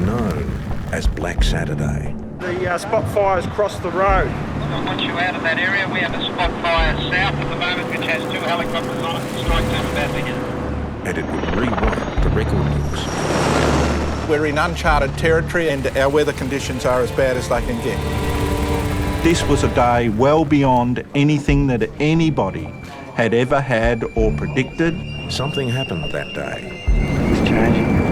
known as Black Saturday. The spot fires crossed the road. I want you out of that area. We have a spot fire south at the moment, which has 2 helicopters on it. Strike term about to begin. And it would rewrite the record books. We're in uncharted territory and our weather conditions are as bad as they can get. This was a day well beyond anything that anybody had ever had or predicted. Something happened that day. It's changing.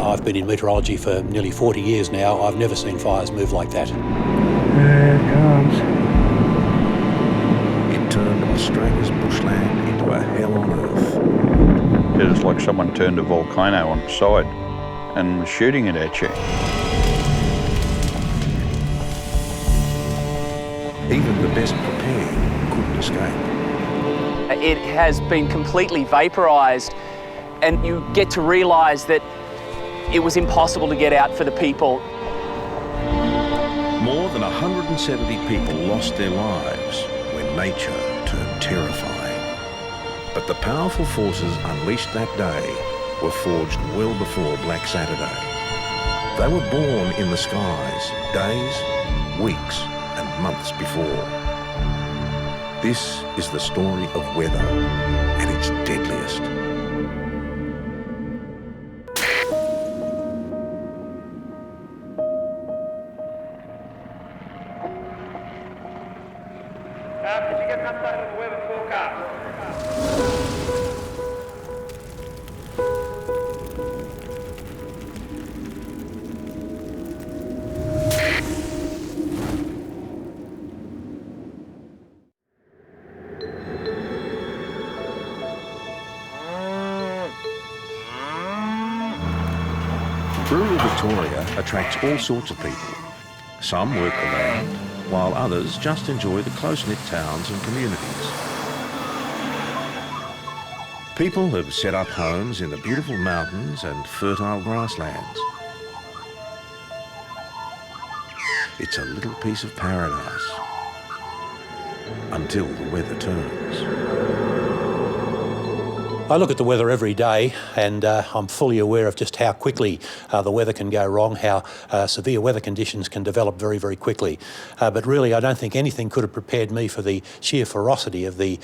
I've been in meteorology for nearly 40 years now. I've never seen fires move like that. There it comes. It turned Australia's bushland into a hell on earth. It was like someone turned a volcano on its side and was shooting it at you. Even the best prepared couldn't escape. It has been completely vaporised, and you get to realise that it was impossible to get out for the people. More than 170 people lost their lives when nature turned terrifying. But the powerful forces unleashed that day were forged well before Black Saturday. They were born in the skies days, weeks and months before. This is the story of weather at its deadliest. Did you get an update on the weather forecast? Rural Victoria attracts all sorts of people. Some work the land, while others just enjoy the close-knit towns and communities. People have set up homes in the beautiful mountains and fertile grasslands. It's a little piece of paradise until the weather turns. I look at the weather every day and I'm fully aware of just how quickly the weather can go wrong, how severe weather conditions can develop very, very quickly. But really, I don't think anything could have prepared me for the sheer ferocity of the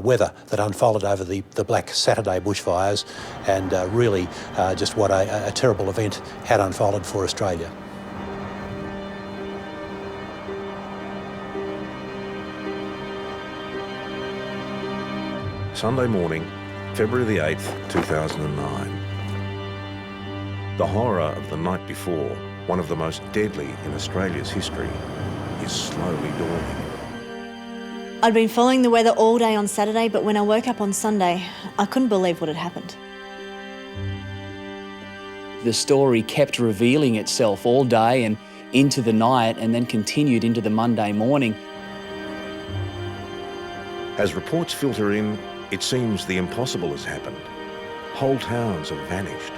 weather that unfolded over the Black Saturday bushfires, and really just what a terrible event had unfolded for Australia. Sunday morning, February the 8th, 2009. The horror of the night before, one of the most deadly in Australia's history, is slowly dawning. I'd been following the weather all day on Saturday, but when I woke up on Sunday, I couldn't believe what had happened. The story kept revealing itself all day and into the night, and then continued into the Monday morning. As reports filter in, it seems the impossible has happened. Whole towns have vanished,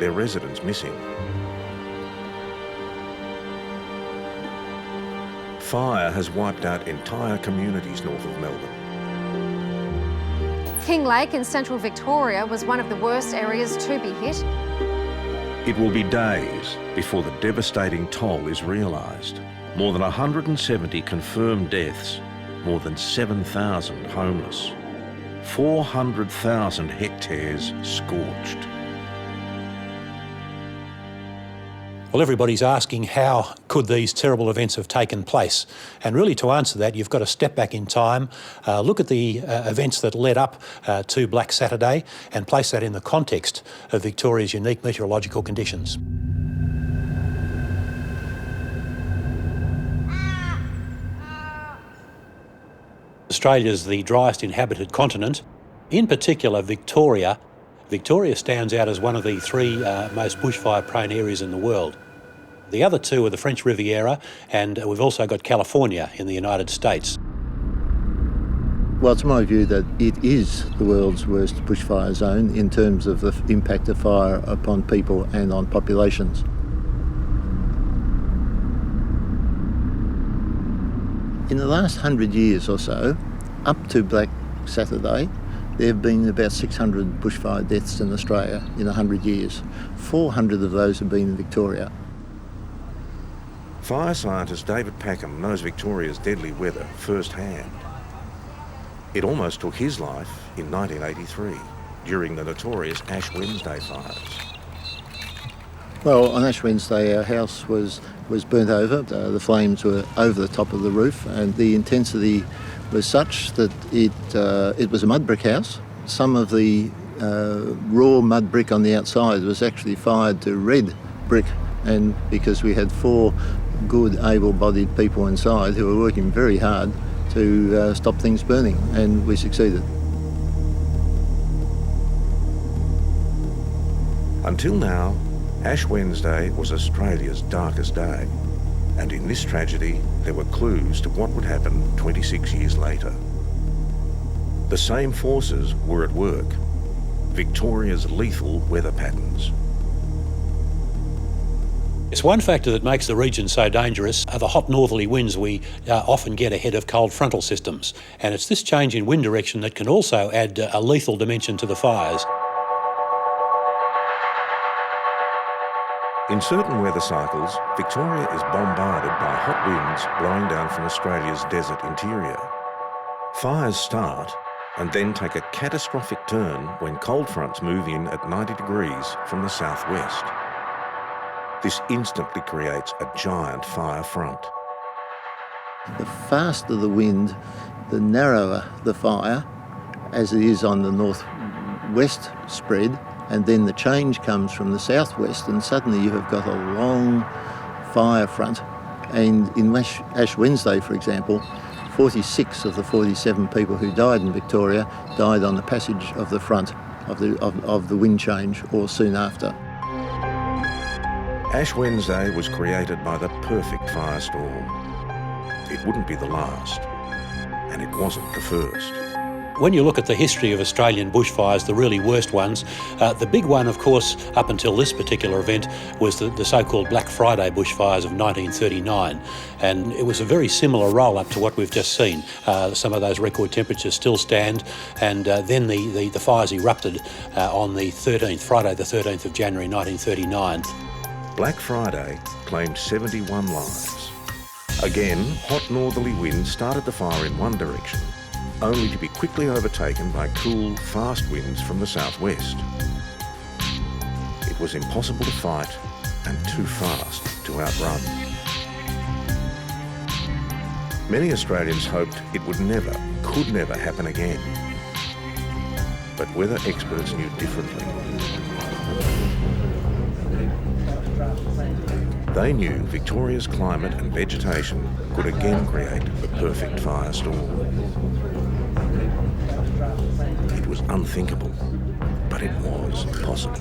their residents missing. Fire has wiped out entire communities north of Melbourne. King Lake in central Victoria was one of the worst areas to be hit. It will be days before the devastating toll is realised. More than 170 confirmed deaths, more than 7,000 homeless. 400,000 hectares scorched. Well, everybody's asking how could these terrible events have taken place? And really, to answer that, you've got to step back in time, look at the events that led up to Black Saturday and place that in the context of Victoria's unique meteorological conditions. Australia's the driest inhabited continent. In particular, Victoria. Victoria stands out as one of the 3 most bushfire-prone areas in the world. The other 2 are the French Riviera, and we've also got California in the United States. Well, it's my view that it is the world's worst bushfire zone in terms of the impact of fire upon people and on populations. In the last 100 years or so, up to Black Saturday, there have been about 600 bushfire deaths in Australia in 100 years. 400 of those have been in Victoria. Fire scientist David Packham knows Victoria's deadly weather firsthand. It almost took his life in 1983 during the notorious Ash Wednesday fires. Well, on Ash Wednesday, our house was burnt over. The flames were over the top of the roof, and the intensity was such that it was a mud brick house. Some of the raw mud brick on the outside was actually fired to red brick, and because we had 4 good, able-bodied people inside who were working very hard to stop things burning, and we succeeded. Until now, Ash Wednesday was Australia's darkest day, and in this tragedy there were clues to what would happen 26 years later. The same forces were at work, Victoria's lethal weather patterns. It's one factor that makes the region so dangerous are the hot northerly winds we often get ahead of cold frontal systems, and it's this change in wind direction that can also add a lethal dimension to the fires. In certain weather cycles, Victoria is bombarded by hot winds blowing down from Australia's desert interior. Fires start and then take a catastrophic turn when cold fronts move in at 90 degrees from the southwest. This instantly creates a giant fire front. The faster the wind, the narrower the fire, as it is on the northwest spread, and then the change comes from the southwest, and suddenly you have got a long fire front. And in Ash Wednesday, for example, 46 of the 47 people who died in Victoria died on the passage of the front of the wind change or soon after. Ash Wednesday was created by the perfect firestorm. It wouldn't be the last, and it wasn't the first. When you look at the history of Australian bushfires, the really worst ones, the big one, of course, up until this particular event, was the so-called Black Friday bushfires of 1939. And it was a very similar roll-up to what we've just seen. Some of those record temperatures still stand, and then the fires erupted on the 13th, Friday the 13th of January 1939. Black Friday claimed 71 lives. Again, hot northerly winds started the fire in one direction, only to be quickly overtaken by cool, fast winds from the southwest. It was impossible to fight and too fast to outrun. Many Australians hoped it would never, could never happen again. But weather experts knew differently. They knew Victoria's climate and vegetation could again create the perfect firestorm. It was unthinkable, but it was possible.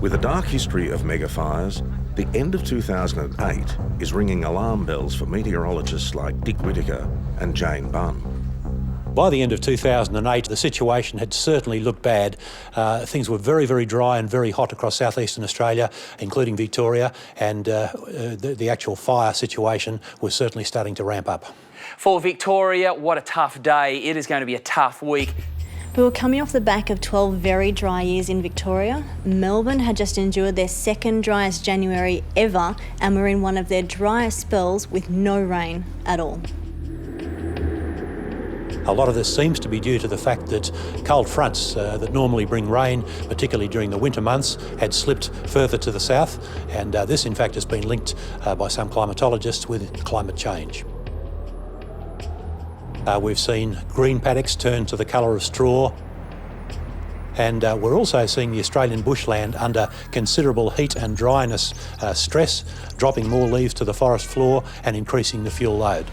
With a dark history of megafires, the end of 2008 is ringing alarm bells for meteorologists like Dick Whittaker and Jane Bunn. By the end of 2008, the situation had certainly looked bad. Things were very, very dry and very hot across southeastern Australia, including Victoria, and the actual fire situation was certainly starting to ramp up. For Victoria, what a tough day. It is going to be a tough week. We were coming off the back of 12 very dry years in Victoria. Melbourne had just endured their second driest January ever, and were in one of their driest spells with no rain at all. A lot of this seems to be due to the fact that cold fronts that normally bring rain, particularly during the winter months, had slipped further to the south, and this in fact has been linked by some climatologists with climate change. We've seen green paddocks turn to the colour of straw, and we're also seeing the Australian bushland under considerable heat and dryness stress, dropping more leaves to the forest floor and increasing the fuel load.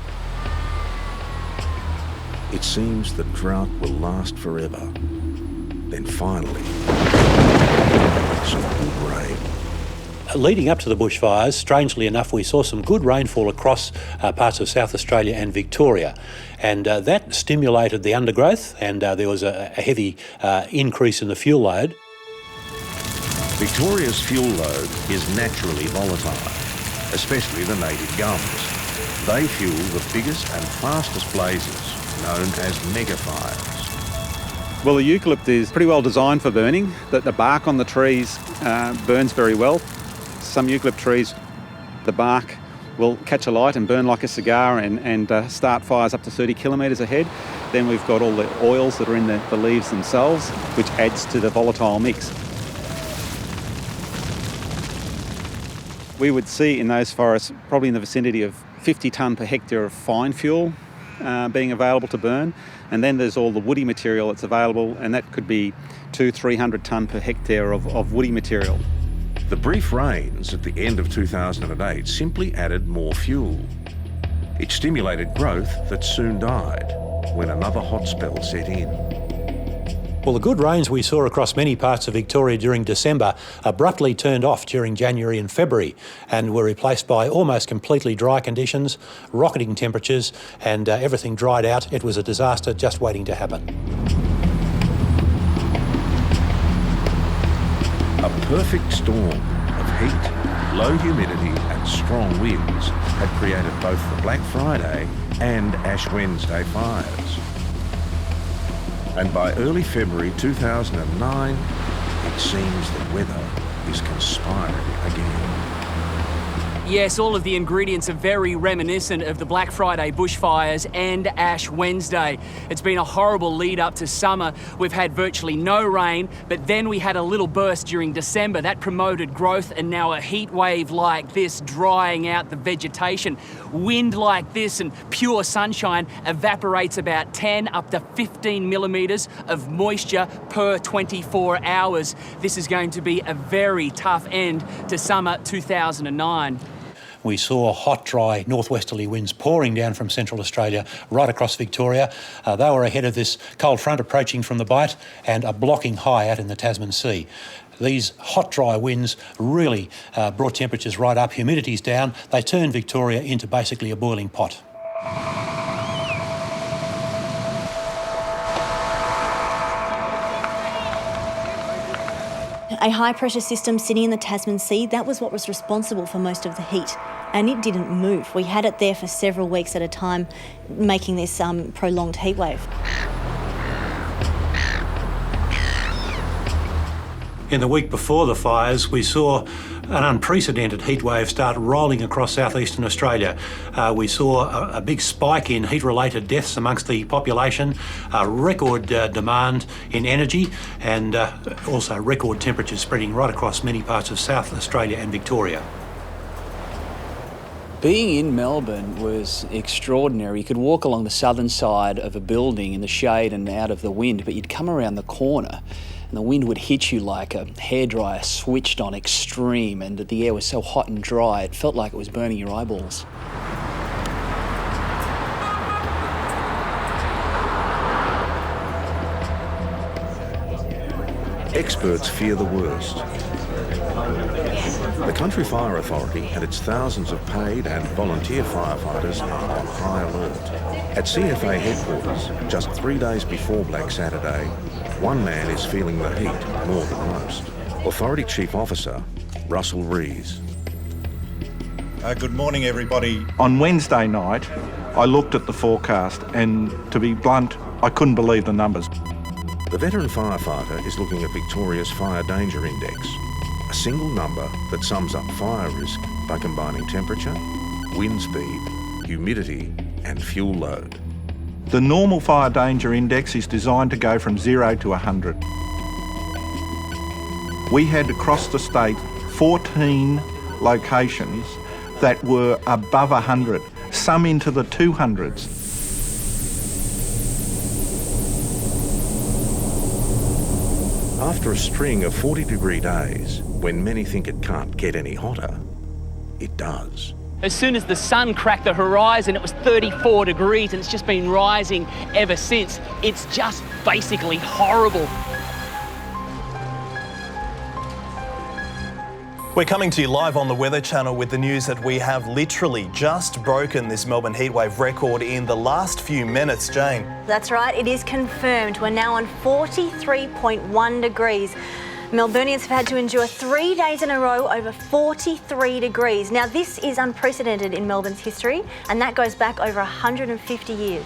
It seems the drought will last forever. Then finally, some good rain. Leading up to the bushfires, strangely enough, we saw some good rainfall across parts of South Australia and Victoria, and that stimulated the undergrowth, and there was a heavy increase in the fuel load. Victoria's fuel load is naturally volatile, especially the native gums. They fuel the biggest and fastest blazes, known as mega fires. Well, the eucalypt is pretty well designed for burning. The bark on the trees burns very well. Some eucalypt trees, the bark will catch a light and burn like a cigar and start fires up to 30 kilometres ahead. Then we've got all the oils that are in the leaves themselves, which adds to the volatile mix. We would see in those forests probably in the vicinity of 50 tonne per hectare of fine fuel being available to burn, and then there's all the woody material that's available, and that could be 200-300 tonne per hectare of woody material. The brief rains at the end of 2008 simply added more fuel. It stimulated growth that soon died when another hot spell set in. Well, the good rains we saw across many parts of Victoria during December abruptly turned off during January and February and were replaced by almost completely dry conditions, rocketing temperatures, and everything dried out. It was a disaster just waiting to happen. A perfect storm of heat, low humidity and strong winds had created both the Black Friday and Ash Wednesday fires. And by early February 2009, it seems the weather is conspiring again. Yes, all of the ingredients are very reminiscent of the Black Friday bushfires and Ash Wednesday. It's been a horrible lead up to summer. We've had virtually no rain, but then we had a little burst during December. That promoted growth, and now a heat wave like this drying out the vegetation. Wind like this and pure sunshine evaporates about 10 up to 15 millimetres of moisture per 24 hours. This is going to be a very tough end to summer 2009. We saw hot, dry, northwesterly winds pouring down from Central Australia right across Victoria. They were ahead of this cold front approaching from the Bight and a blocking high out in the Tasman Sea. These hot, dry winds really brought temperatures right up, humidity's down. They turned Victoria into basically a boiling pot. A high-pressure system sitting in the Tasman Sea, that was what was responsible for most of the heat, and it didn't move. We had it there for several weeks at a time, making this prolonged heat wave. In the week before the fires, we saw an unprecedented heat wave start rolling across southeastern Australia. We saw a big spike in heat-related deaths amongst the population, record demand in energy, and also record temperatures spreading right across many parts of South Australia and Victoria. Being in Melbourne was extraordinary. You could walk along the southern side of a building in the shade and out of the wind, but you'd come around the corner and the wind would hit you like a hairdryer switched on extreme, and the air was so hot and dry it felt like it was burning your eyeballs. Experts fear the worst. The Country Fire Authority and its thousands of paid and volunteer firefighters are on high alert. At CFA headquarters, just 3 days before Black Saturday, one man is feeling the heat more than most. Authority Chief Officer Russell Rees. Good morning, everybody. On Wednesday night, I looked at the forecast and, to be blunt, I couldn't believe the numbers. The veteran firefighter is looking at Victoria's Fire Danger Index, a single number that sums up fire risk by combining temperature, wind speed, humidity and fuel load. The normal fire danger index is designed to go from 0 to 100. We had across the state 14 locations that were above 100, some into the 200s. After a string of 40-degree days, when many think it can't get any hotter, it does. As soon as the sun cracked the horizon, it was 34 degrees and it's just been rising ever since. It's just basically horrible. We're coming to you live on the Weather Channel with the news that we have literally just broken this Melbourne heatwave record in the last few minutes. Jane. That's right, it is confirmed. We're now on 43.1 degrees. Melburnians have had to endure 3 days in a row over 43 degrees. Now, this is unprecedented in Melbourne's history, and that goes back over 150 years.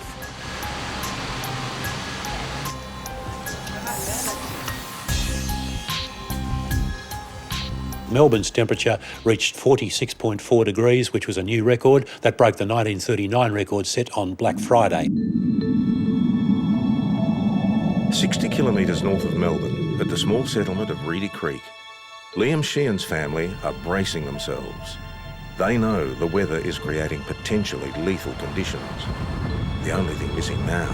Melbourne's temperature reached 46.4 degrees, which was a new record. That broke the 1939 record set on Black Friday. 60 kilometres north of Melbourne, at the small settlement of Reedy Creek, Liam Sheehan's family are bracing themselves. They know the weather is creating potentially lethal conditions. The only thing missing now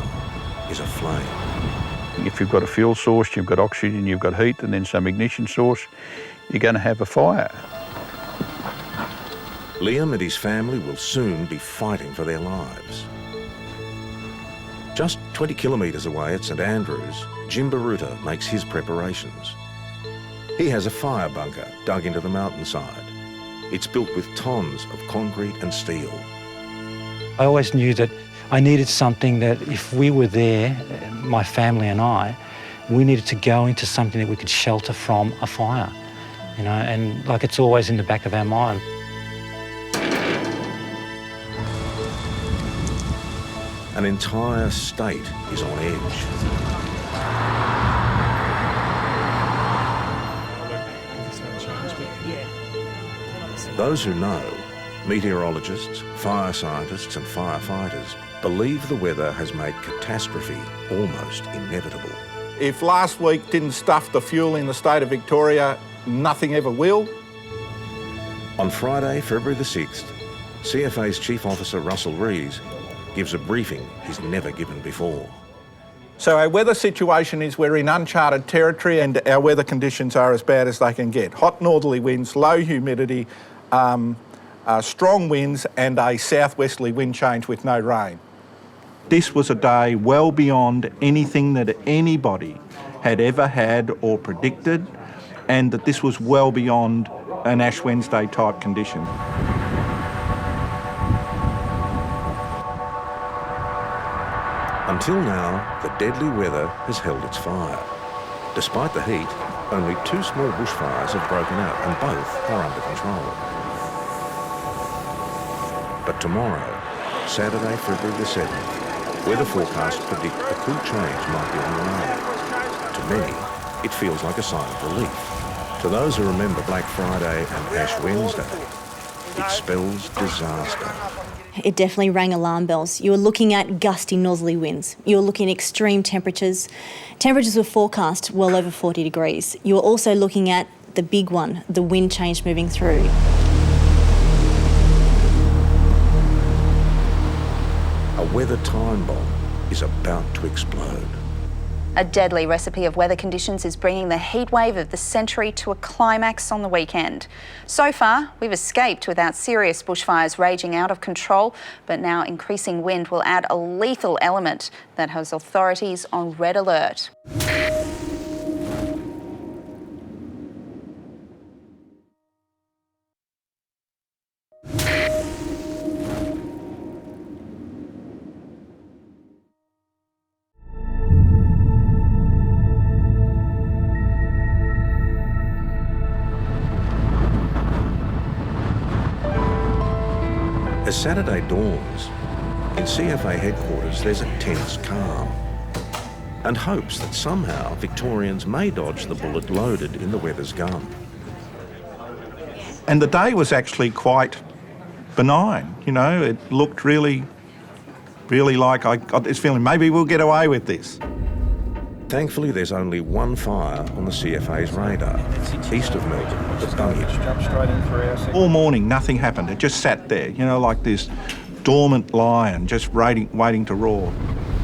is a flame. If you've got a fuel source, you've got oxygen, you've got heat, and then some ignition source, you're going to have a fire. Liam and his family will soon be fighting for their lives. Just 20 kilometres away at St Andrews, Jim Baruta makes his preparations. He has a fire bunker dug into the mountainside. It's built with tons of concrete and steel. I always knew that I needed something that if we were there, my family and I, we needed to go into something that we could shelter from a fire. You know, and like it's always in the back of our mind. An entire state is on edge. Those who know, meteorologists, fire scientists and firefighters, believe the weather has made catastrophe almost inevitable. If last week didn't stuff the fuel in the state of Victoria, nothing ever will. On Friday, February the 6th, CFA's Chief Officer Russell Rees gives a briefing he's never given before. So our weather situation is we're in uncharted territory and our weather conditions are as bad as they can get. Hot northerly winds, low humidity, strong winds and a southwesterly wind change with no rain. This was a day well beyond anything that anybody had ever had or predicted, and that this was well beyond an Ash Wednesday type condition. Until now, the deadly weather has held its fire. Despite the heat, only 2 small bushfires have broken out and both are under control. But tomorrow, Saturday, February the 7th, weather forecasts predict a cool change might be on the way. To many, it feels like a sign of relief. To those who remember Black Friday and Ash Wednesday, it spells disaster. It definitely rang alarm bells. You were looking at gusty northerly winds. You were looking at extreme temperatures. Temperatures were forecast well over 40 degrees. You were also looking at the big one, the wind change moving through. A weather time bomb is about to explode. A deadly recipe of weather conditions is bringing the heat wave of the century to a climax on the weekend. So far, we've escaped without serious bushfires raging out of control, but now increasing wind will add a lethal element that has authorities on red alert. As Saturday dawns, in CFA headquarters there's a tense calm and hopes that somehow Victorians may dodge the bullet loaded in the weather's gun. And the day was actually quite benign, you know, it looked really like I got this feeling maybe we'll get away with this. Thankfully, there's only one fire on the CFA's radar, east of Melbourne, the Bunyip. All morning, nothing happened. It just sat there, you know, like this dormant lion just waiting to roar.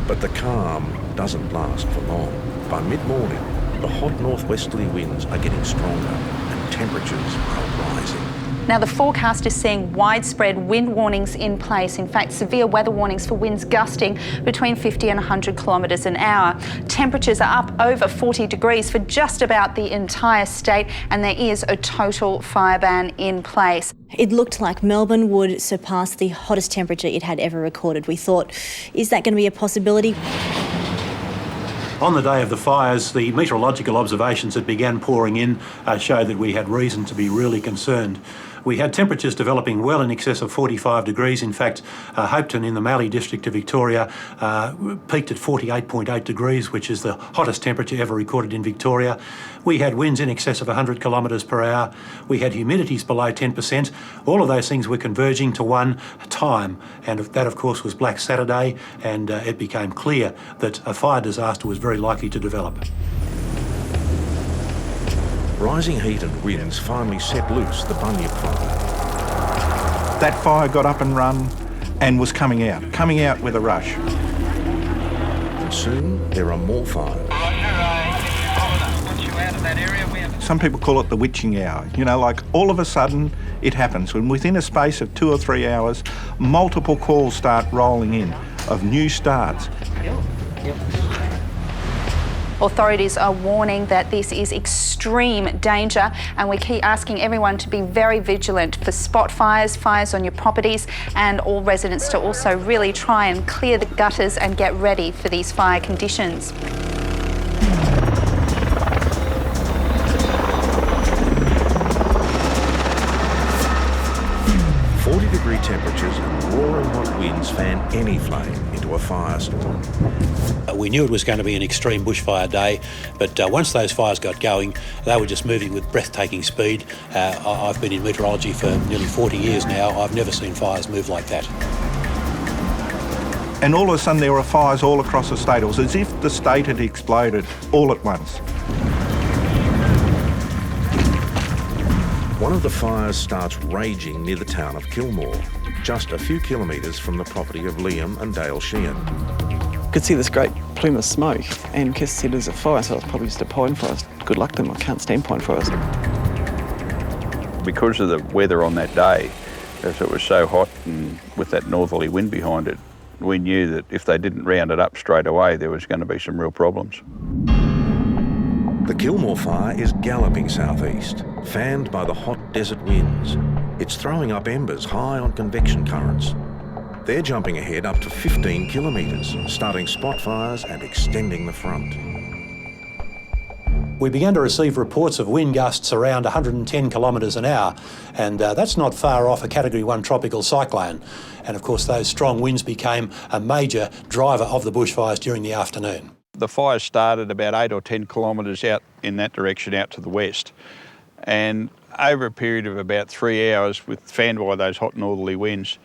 But the calm doesn't last for long. By mid-morning, the hot northwesterly winds are getting stronger and temperatures are rising. Now, the forecast is seeing widespread wind warnings in place. In fact, severe weather warnings for winds gusting between 50 and 100 kilometres an hour. Temperatures are up over 40 degrees for just about the entire state, and there is a total fire ban in place. It looked like Melbourne would surpass the hottest temperature it had ever recorded. We thought, is that going to be a possibility? On the day of the fires, the meteorological observations that began pouring in showed that we had reason to be really concerned. We had temperatures developing well in excess of 45 degrees. In fact, Hopetoun in the Mallee district of Victoria peaked at 48.8 degrees, which is the hottest temperature ever recorded in Victoria. We had winds in excess of 100 kilometres per hour. We had humidities below 10%. All of those things were converging to one time, and that, of course, was Black Saturday, and it became clear that a fire disaster was very likely to develop. Rising heat and winds finally set loose the bunyip fire. That fire got up and run and was coming out with a rush. And soon there are more fires. Some people call it the witching hour. You know, like all of a sudden it happens. And within a space of 2 or 3 hours, multiple calls start rolling in of new starts. Authorities are warning that this is extreme danger, and we keep asking everyone to be very vigilant for spot fires, fires on your properties, and all residents to also really try and clear the gutters and get ready for these fire conditions. Temperatures and roaring hot winds fan any flame into a firestorm. We knew it was going to be an extreme bushfire day, but once those fires got going, they were just moving with breathtaking speed. I've been in meteorology for nearly 40 years now. I've never seen fires move like that. And all of a sudden there were fires all across the state. It was as if the state had exploded all at once. One of the fires starts raging near the town of Kilmore, just a few kilometres from the property of Liam and Dale Sheehan. Could see this great plume of smoke, and Kiss said there's a fire, so it's probably just a pine forest. Good luck to them, I can't stand pine forest. Because of the weather on that day, as it was so hot and with that northerly wind behind it, we knew that if they didn't round it up straight away, there was going to be some real problems. The Kilmore fire is galloping southeast, fanned by the hot desert winds. It's throwing up embers high on convection currents. They're jumping ahead up to 15 kilometres, starting spot fires and extending the front. We began to receive reports of wind gusts around 110 kilometres an hour, and that's not far off a Category 1 tropical cyclone. And of course, those strong winds became a major driver of the bushfires during the afternoon. The fire started about 8 or 10 kilometres out in that direction out to the west. And over a period of about 3 hours, fanned by those hot northerly winds,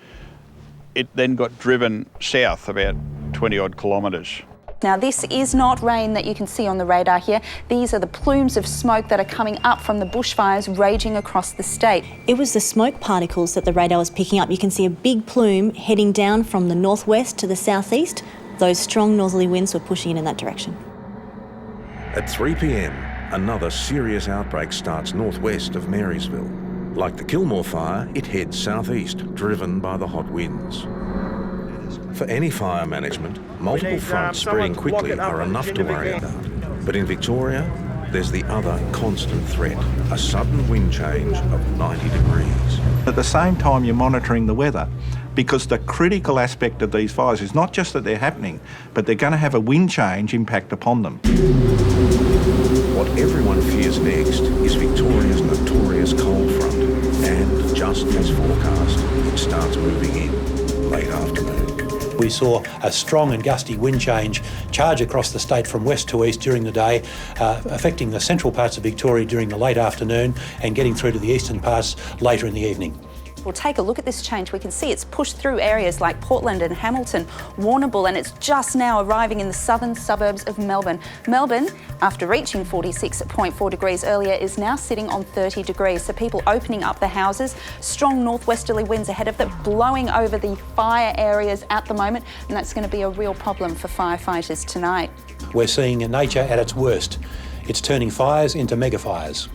it then got driven south about 20 odd kilometres. Now, this is not rain that you can see on the radar here. These are the plumes of smoke that are coming up from the bushfires raging across the state. It was the smoke particles that the radar was picking up. You can see a big plume heading down from the northwest to the southeast. Those strong northerly winds were pushing in that direction. At 3 p.m, another serious outbreak starts northwest of Marysville. Like the Kilmore fire, it heads southeast, driven by the hot winds. For any fire management, multiple fronts spreading quickly are enough to worry about. But in Victoria, there's the other constant threat, a sudden wind change of 90 degrees. At the same time, you're monitoring the weather, because the critical aspect of these fires is not just that they're happening, but they're going to have a wind change impact upon them. What everyone fears next is Victoria's notorious cold front, and just as forecast, it starts moving in late afternoon. We saw a strong and gusty wind change charge across the state from west to east during the day, affecting the central parts of Victoria during the late afternoon and getting through to the eastern parts later in the evening. We'll take a look at this change. We can see it's pushed through areas like Portland and Hamilton, Warrnambool, and it's just now arriving in the southern suburbs of Melbourne. Melbourne, after reaching 46.4 degrees earlier, is now sitting on 30 degrees. So people opening up the houses, strong northwesterly winds ahead of them, blowing over the fire areas at the moment, and that's going to be a real problem for firefighters tonight. We're seeing nature at its worst. It's turning fires into mega fires.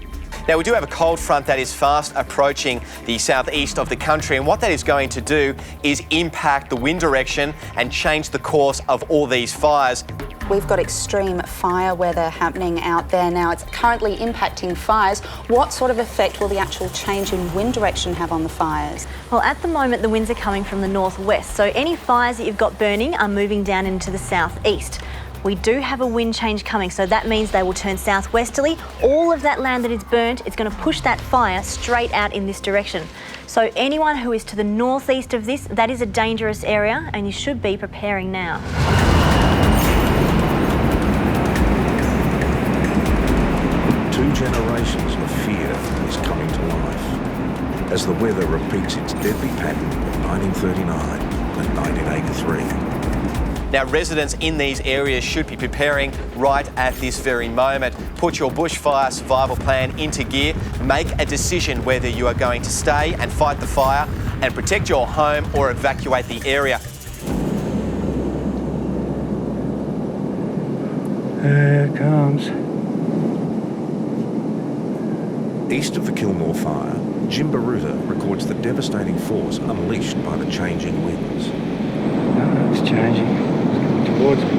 Now, we do have a cold front that is fast approaching the southeast of the country, and what that is going to do is impact the wind direction and change the course of all these fires. We've got extreme fire weather happening out there now. It's currently impacting fires. What sort of effect will the actual change in wind direction have on the fires? Well, at the moment, the winds are coming from the northwest, so any fires that you've got burning are moving down into the southeast. We do have a wind change coming, so that means they will turn southwesterly. All of that land that is burnt is going to push that fire straight out in this direction. So anyone who is to the northeast of this, that is a dangerous area, and you should be preparing now. 2 generations of fear is coming to life as the weather repeats its deadly pattern of 1939 and 1983. Now, residents in these areas should be preparing right at this very moment. Put your bushfire survival plan into gear. Make a decision whether you are going to stay and fight the fire and protect your home or evacuate the area. Here it comes. East of the Kilmore fire, Jimbaruta records the devastating force unleashed by the changing winds. Oh, it's changing. It's coming towards me.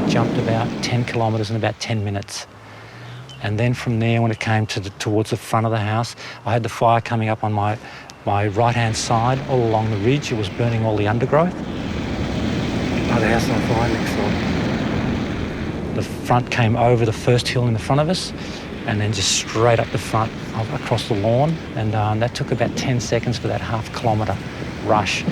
It jumped about 10 kilometres in about 10 minutes. And then from there, when it came towards the front of the house, I had the fire coming up on my right-hand side all along the ridge. It was burning all the undergrowth. Oh, the house on fire next door. The front came over the first hill in the front of us and then just straight up the front across the lawn. And that took about 10 seconds for that half-kilometre rush.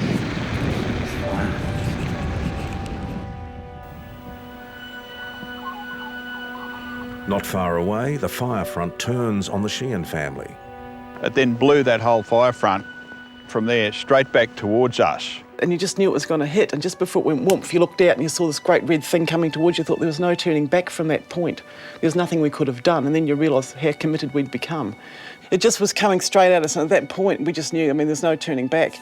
Not far away, the fire front turns on the Sheehan family. It then blew that whole fire front from there straight back towards us. And you just knew it was going to hit, and just before it went whoomp, you looked out and you saw this great red thing coming towards you. Thought there was no turning back from that point. There was nothing we could have done, and then you realise how committed we'd become. It just was coming straight at us, and at that point we just knew, there's no turning back.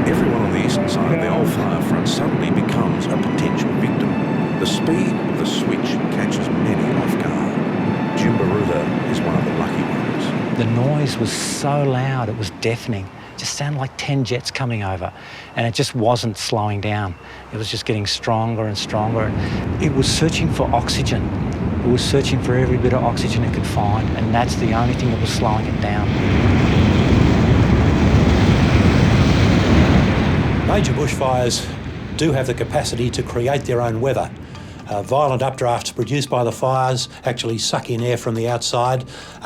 Everyone on the eastern side of the old fire front suddenly becomes a potential victim. The speed of the switch catches many off guard. Jimbaruta is one of the lucky ones. The noise was so loud, it was deafening. It just sounded like 10 jets coming over, and it just wasn't slowing down. It was just getting stronger and stronger. And it was searching for oxygen. It was searching for every bit of oxygen it could find, and that's the only thing that was slowing it down. Major bushfires do have the capacity to create their own weather. Violent updrafts produced by the fires actually suck in air from the outside.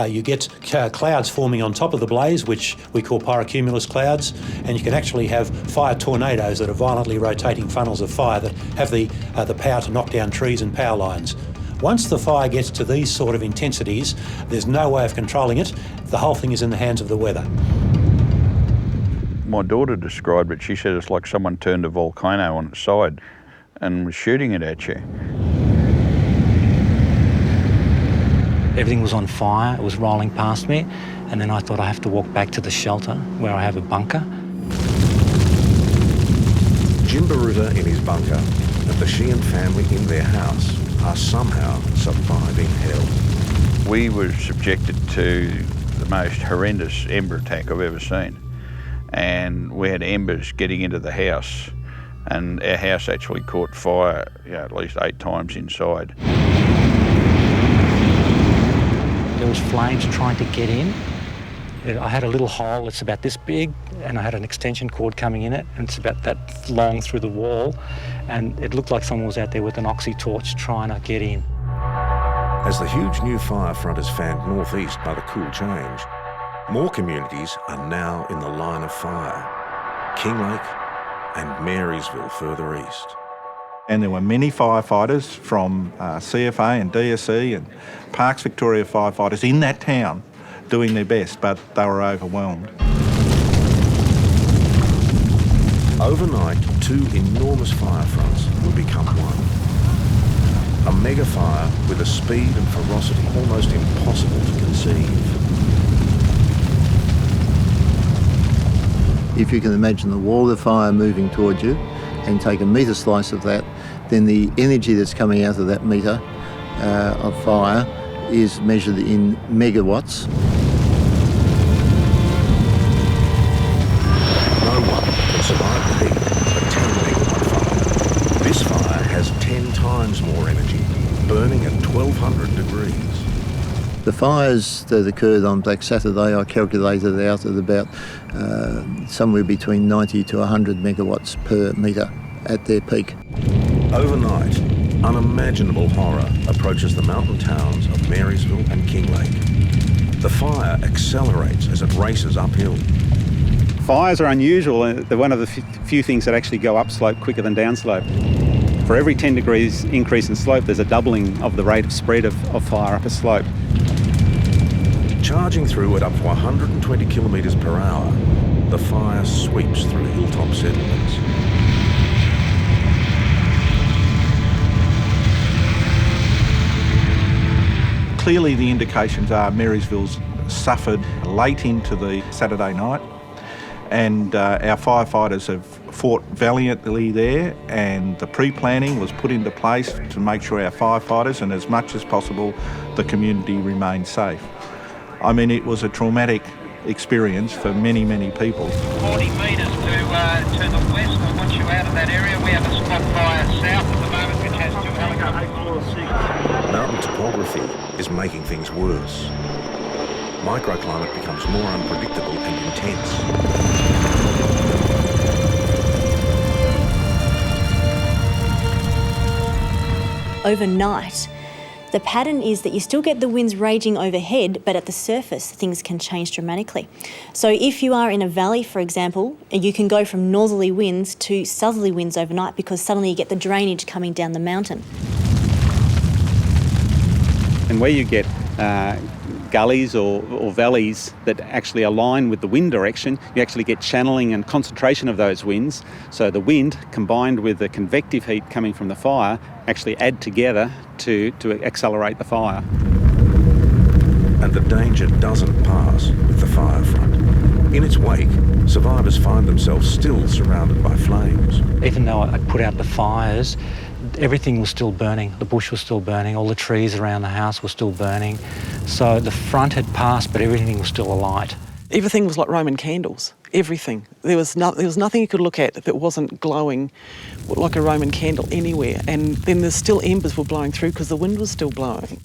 You get clouds forming on top of the blaze, which we call pyrocumulus clouds, and you can actually have fire tornadoes that are violently rotating funnels of fire that have the power to knock down trees and power lines. Once the fire gets to these sort of intensities, there's no way of controlling it. The whole thing is in the hands of the weather. My daughter described it. She said it's like someone turned a volcano on its side and was shooting it at you. Everything was on fire, it was rolling past me, and then I thought I have to walk back to the shelter where I have a bunker. Jimbaruta in his bunker and the Sheehan family in their house are somehow surviving hell. We were subjected to the most horrendous ember attack I've ever seen. And we had embers getting into the house, and our house actually caught fire at least 8 times inside. There was flames trying to get in. I had a little hole that's about this big, and I had an extension cord coming in it, and it's about that long through the wall, and it looked like someone was out there with an oxy torch trying to get in. As the huge new fire front is fanned northeast by the cool change, more communities are now in the line of fire. Kinglake and Marysville further east. And there were many firefighters from CFA and DSE and Parks Victoria firefighters in that town doing their best, but they were overwhelmed. Overnight, 2 enormous fire fronts will become one. A mega fire with a speed and ferocity almost impossible to conceive. If you can imagine the wall of fire moving towards you and take a metre slice of that, then the energy that's coming out of that metre of fire is measured in megawatts. No one can survive the heat of a 10 megawatt fire. This fire has 10 times more energy, burning at 1200 degrees. The fires that occurred on Black Saturday, I calculated out at about somewhere between 90 to 100 megawatts per metre at their peak. Overnight, unimaginable horror approaches the mountain towns of Marysville and Kinglake. The fire accelerates as it races uphill. Fires are unusual. They're one of the few things that actually go upslope quicker than downslope. For every 10 degrees increase in slope, there's a doubling of the rate of spread of fire up a slope. Charging through at up to 120 kilometres per hour, the fire sweeps through hilltop settlements. Clearly the indications are Marysville's suffered late into the Saturday night, and our firefighters have fought valiantly there, and the pre-planning was put into place to make sure our firefighters and as much as possible the community remained safe. I mean, it was a traumatic experience for many, many people. 40 metres to the west. I want you out of that area. We have a spot fire south at the moment, which has 2 helicopters. Mountain topography is making things worse. Microclimate becomes more unpredictable and intense. Overnight, the pattern is that you still get the winds raging overhead, but at the surface, things can change dramatically. So if you are in a valley, for example, you can go from northerly winds to southerly winds overnight because suddenly you get the drainage coming down the mountain. And where you get gullies or valleys that actually align with the wind direction, you actually get channeling and concentration of those winds. So the wind combined with the convective heat coming from the fire actually add together to accelerate the fire. And the danger doesn't pass with the fire front. In its wake, survivors find themselves still surrounded by flames. Even though I put out the fires, everything was still burning. The bush was still burning, all the trees around the house were still burning. So the front had passed, but everything was still alight. Everything was like Roman candles, everything. There was nothing you could look at that wasn't glowing like a Roman candle anywhere. And then there's still embers were blowing through because the wind was still blowing.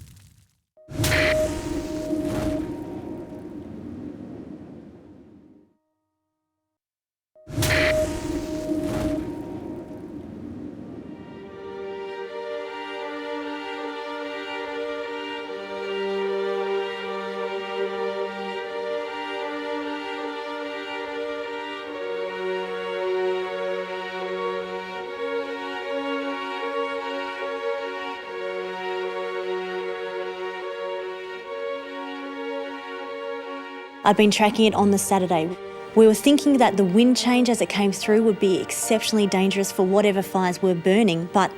I'd been tracking it on the Saturday. We were thinking that the wind change as it came through would be exceptionally dangerous for whatever fires were burning, but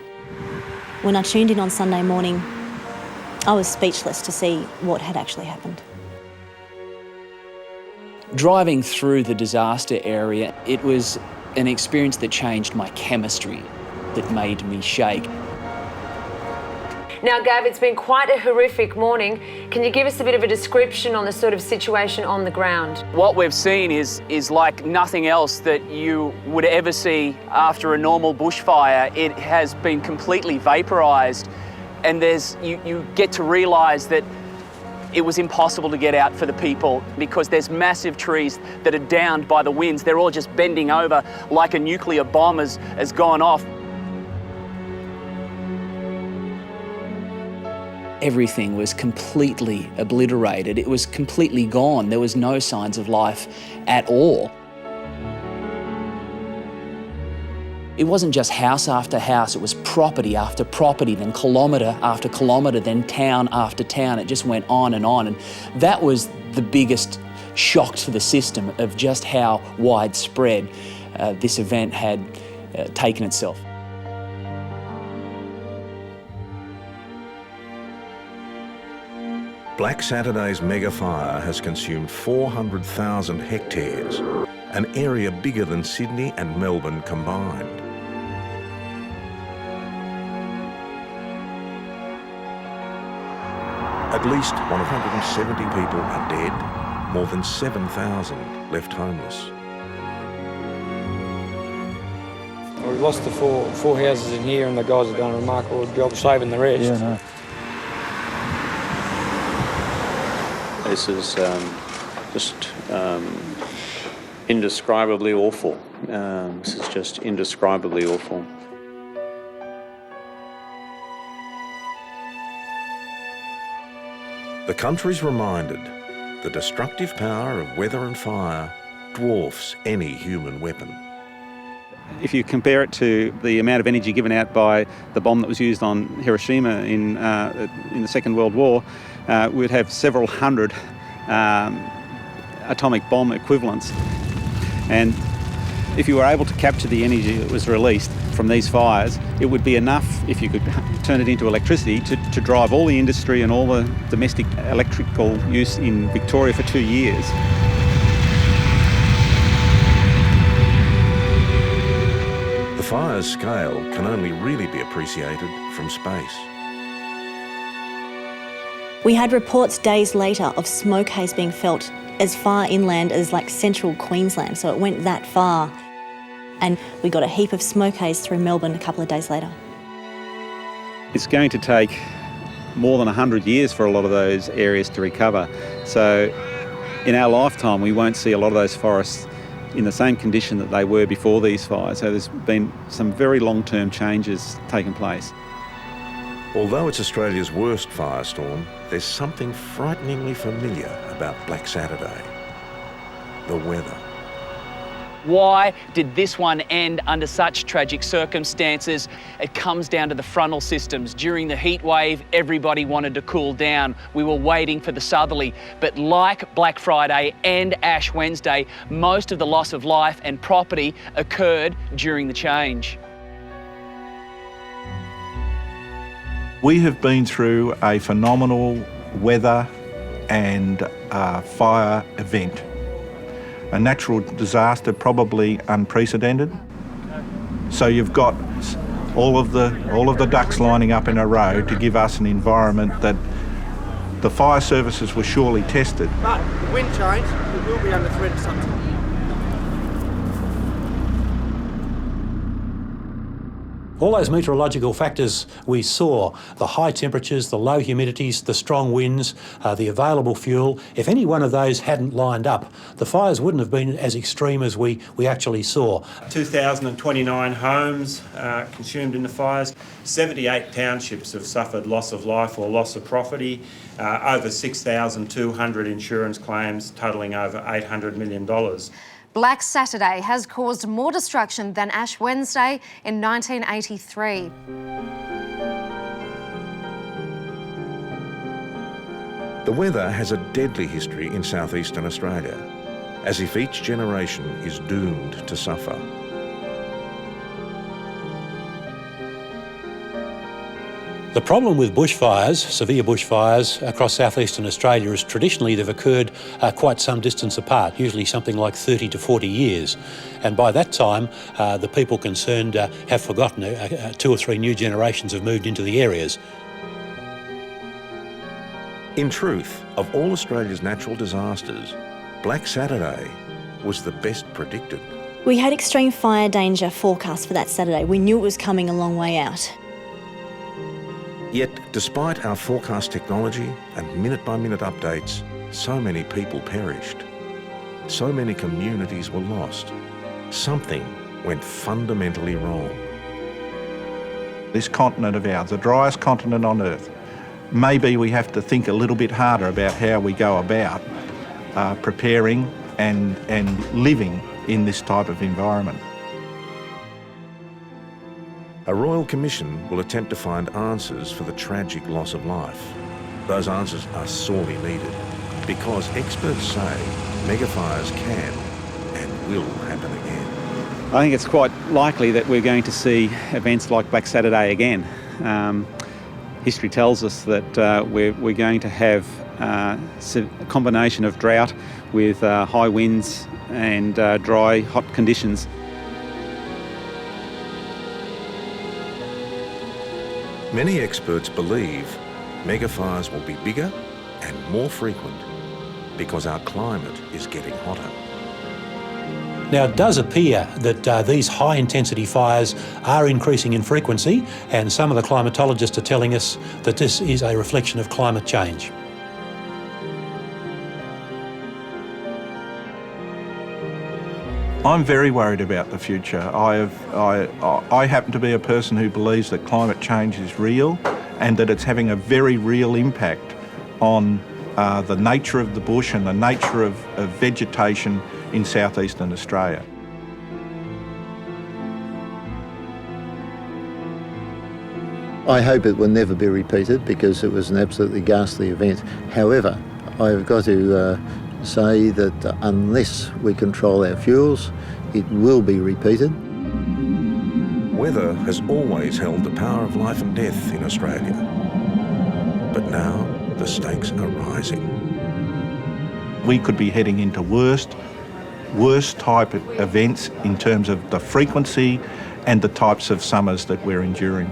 when I tuned in on Sunday morning, I was speechless to see what had actually happened. Driving through the disaster area, it was an experience that changed my chemistry, that made me shake. Now, Gav, it's been quite a horrific morning. Can you give us a bit of a description on the sort of situation on the ground? What we've seen is like nothing else that you would ever see after a normal bushfire. It has been completely vaporised, and you get to realise that it was impossible to get out for the people because there's massive trees that are downed by the winds. They're all just bending over like a nuclear bomb has gone off. Everything was completely obliterated. It was completely gone. There was no signs of life at all. It wasn't just house after house, it was property after property, then kilometre after kilometre, then town after town. It just went on. And that was the biggest shock to the system of just how widespread this event had taken itself. Black Saturday's mega fire has consumed 400,000 hectares, an area bigger than Sydney and Melbourne combined. At least 170 people are dead, more than 7,000 left homeless. We've lost the four houses in here, and the guys have done a remarkable job saving the rest. Yeah, no. This is just indescribably awful. This is just indescribably awful. The country's reminded the destructive power of weather and fire dwarfs any human weapon. If you compare it to the amount of energy given out by the bomb that was used on Hiroshima in the Second World War, we'd have several hundred atomic bomb equivalents. And if you were able to capture the energy that was released from these fires, it would be enough, if you could turn it into electricity, to drive all the industry and all the domestic electrical use in Victoria for 2 years. The fire's scale can only really be appreciated from space. We had reports days later of smoke haze being felt as far inland as like central Queensland, so it went that far. And we got a heap of smoke haze through Melbourne a couple of days later. It's going to take more than 100 years for a lot of those areas to recover. So in our lifetime, we won't see a lot of those forests in the same condition that they were before these fires. So there's been some very long-term changes taking place. Although it's Australia's worst firestorm, there's something frighteningly familiar about Black Saturday: the weather. Why did this one end under such tragic circumstances? It comes down to the frontal systems. During the heat wave, everybody wanted to cool down. We were waiting for the southerly. But like Black Friday and Ash Wednesday, most of the loss of life and property occurred during the change. We have been through a phenomenal weather and fire event. A natural disaster, probably unprecedented. So you've got all of the ducks lining up in a row to give us an environment that the fire services were surely tested. But the wind change, we will be under threat at some time. All those meteorological factors we saw, the high temperatures, the low humidities, the strong winds, the available fuel, if any one of those hadn't lined up, the fires wouldn't have been as extreme as we actually saw. 2,029 homes consumed in the fires. 78 townships have suffered loss of life or loss of property. Over 6,200 insurance claims totalling over $800 million. Black Saturday has caused more destruction than Ash Wednesday in 1983. The weather has a deadly history in southeastern Australia, as if each generation is doomed to suffer. The problem with bushfires, severe bushfires across southeastern Australia, is traditionally they've occurred quite some distance apart, usually something like 30 to 40 years. And by that time, the people concerned have forgotten. 2 or 3 new generations have moved into the areas. In truth, of all Australia's natural disasters, Black Saturday was the best predicted. We had extreme fire danger forecast for that Saturday. We knew it was coming a long way out. Yet, despite our forecast technology and minute-by-minute updates, so many people perished. So many communities were lost. Something went fundamentally wrong. This continent of ours, the driest continent on Earth, maybe we have to think a little bit harder about how we go about preparing and living in this type of environment. A Royal Commission will attempt to find answers for the tragic loss of life. Those answers are sorely needed because experts say megafires can and will happen again. I think it's quite likely that we're going to see events like Black Saturday again. History tells us that we're going to have a combination of drought with high winds and dry, hot conditions. Many experts believe megafires will be bigger and more frequent because our climate is getting hotter. Now, it does appear that these high-intensity fires are increasing in frequency, and some of the climatologists are telling us that this is a reflection of climate change. I'm very worried about the future. I happen to be a person who believes that climate change is real and that it's having a very real impact on the nature of the bush and the nature of vegetation in southeastern Australia. I hope it will never be repeated because it was an absolutely ghastly event. However, I've got to say that unless we control our fuels, it will be repeated. Weather has always held the power of life and death in Australia. But now the stakes are rising. We could be heading into worst type of events in terms of the frequency and the types of summers that we're enduring.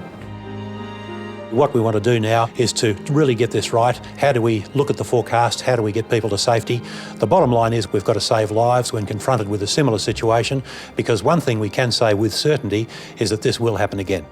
What we want to do now is to really get this right. How do we look at the forecast? How do we get people to safety? The bottom line is we've got to save lives when confronted with a similar situation, because one thing we can say with certainty is that this will happen again.